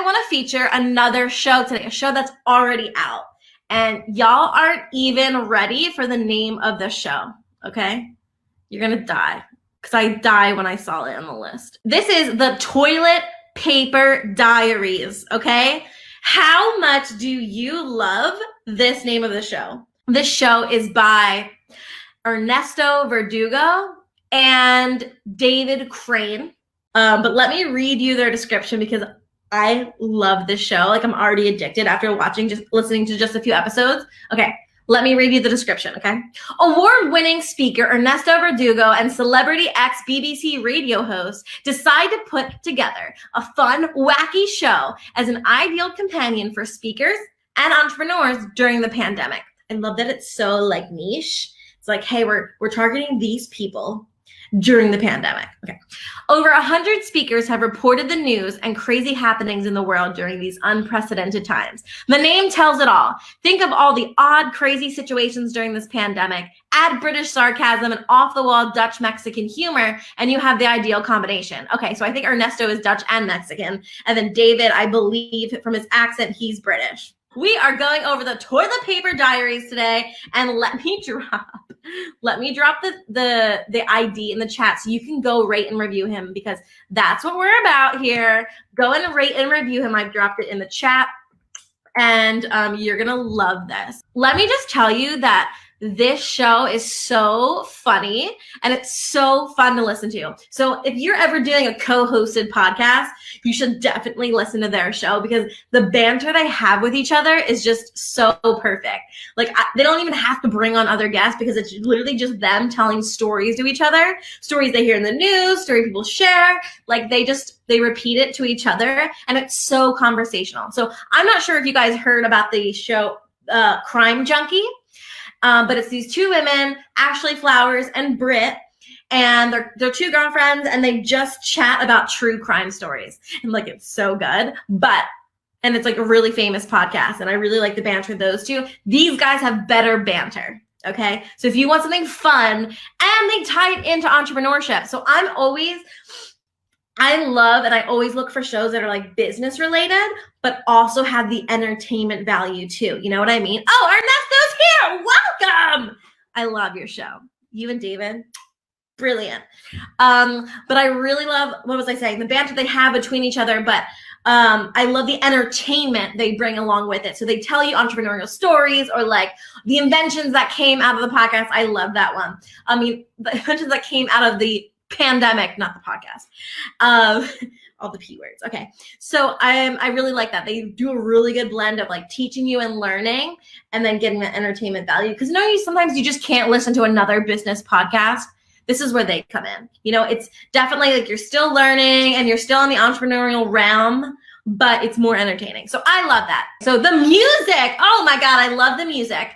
want to feature another show today, a show that's already out. And y'all aren't even ready for the name of the show, okay? You're going to die, because I die when I saw it on the list. This is the Toilet Paper Diaries, okay? How much do you love this name of the show? This show is by Ernesto Verdugo and David Crane. But let me read you their description because I love this show. Like, I'm already addicted after listening to just a few episodes. Okay, let me read you the description, okay? Award-winning speaker Ernesto Verdugo and Celebrity X BBC radio host decide to put together a fun, wacky show as an ideal companion for speakers and entrepreneurs during the pandemic. I love that it's so like niche. It's like, hey, we're targeting these people during the pandemic. Okay. Over 100 speakers have reported the news and crazy happenings in the world during these unprecedented times. The name tells it all. Think of all the odd, crazy situations during this pandemic, add British sarcasm and off-the-wall Dutch-Mexican humor, and you have the ideal combination. Okay, so I think Ernesto is Dutch and Mexican, and then David, I believe from his accent, he's British. We are going over the Toilet Paper Diaries today, and let me drop the ID in the chat so you can go rate and review him, because that's what we're about here. Go and rate and review him. I've dropped it in the chat, and you're gonna love this. Let me just tell you that this show is so funny and it's so fun to listen to. So if you're ever doing a co-hosted podcast, you should definitely listen to their show, because the banter they have with each other is just so perfect. Like, they don't even have to bring on other guests, because it's literally just them telling stories to each other, stories they hear in the news, stories people share. Like, they repeat it to each other, and it's so conversational. So I'm not sure if you guys heard about the show Crime Junkie. But it's these two women, Ashley Flowers and Britt, and they're two girlfriends, and they just chat about true crime stories. And like, it's so good, and it's like a really famous podcast, and I really like the banter of those two. These guys have better banter. Okay. So if you want something fun, and they tie it into entrepreneurship. So I love, and I always look for shows that are like business related, but also have the entertainment value too. You know what I mean? Oh, Ernesto's here. Welcome. I love your show. You and David, brilliant. But I really love, what was I saying? The banter they have between each other, but I love the entertainment they bring along with it. So they tell you entrepreneurial stories, or like the inventions that came out of the podcast. I love that one. I mean, the inventions that came out of the pandemic, not the podcast. All the P words. Okay. So I really like that. They do a really good blend of like teaching you and learning, and then getting the entertainment value. Because sometimes you just can't listen to another business podcast. This is where they come in. You know, it's definitely like you're still learning and you're still in the entrepreneurial realm, but it's more entertaining. So I love that. So the music. Oh my God, I love the music.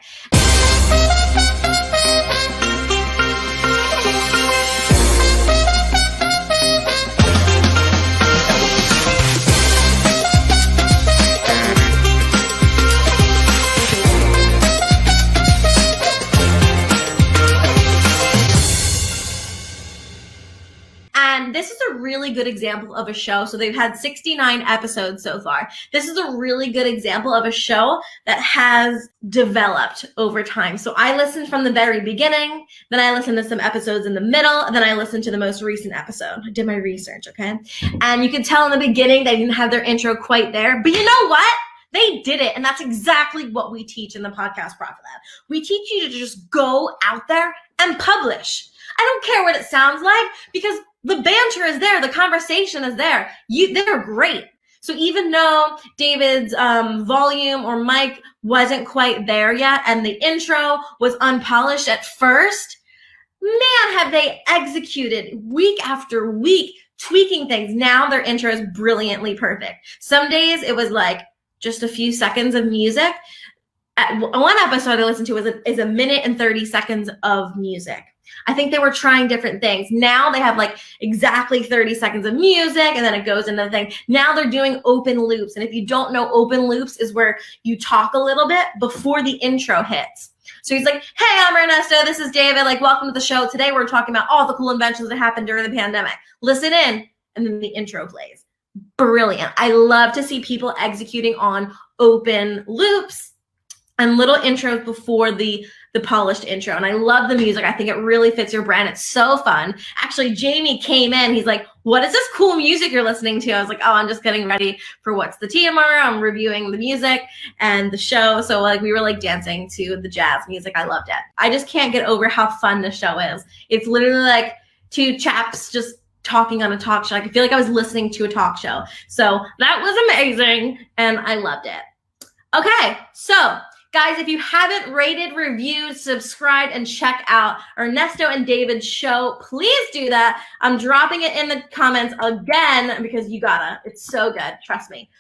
And this is a really good example of a show. So they've had 69 episodes so far. This is a really good example of a show that has developed over time. So I listened from the very beginning, then I listened to some episodes in the middle, and then I listened to the most recent episode. I did my research, okay? And you could tell in the beginning they didn't have their intro quite there, but you know what? They did it, and that's exactly what we teach in the Podcast Profit Lab. We teach you to just go out there and publish. I don't care what it sounds like, because the banter is there. The conversation is there. They're great. So even though David's volume or mic wasn't quite there yet, and the intro was unpolished at first, man, have they executed week after week, tweaking things. Now their intro is brilliantly perfect. Some days it was like just a few seconds of music. One episode I listened to is a minute and 30 seconds of music. I think they were trying different things. Now they have like exactly 30 seconds of music, and then it goes into the thing. Now they're doing open loops. And if you don't know, open loops is where you talk a little bit before the intro hits. So he's like, hey, I'm Ernesto. This is David. Like, welcome to the show. Today we're talking about all the cool inventions that happened during the pandemic. Listen in. And then the intro plays. brilliant. I love to see people executing on open loops and little intros before the polished intro. And I love the music. I think it really fits your brand. It's so fun. Actually, Jamie came in. He's like, what is this cool music you're listening to? I was like, oh, I'm just getting ready for What's the Tea tomorrow. I'm reviewing the music and the show. So like we were like dancing to the jazz music. I loved it. I just can't get over how fun the show is. It's literally like two chaps just talking on a talk show. Like, I feel like I was listening to a talk show. So that was amazing. And I loved it. Okay, so guys, if you haven't rated, reviewed, subscribed, and check out Ernesto and David's show, please do that. I'm dropping it in the comments again because you gotta. It's so good. Trust me.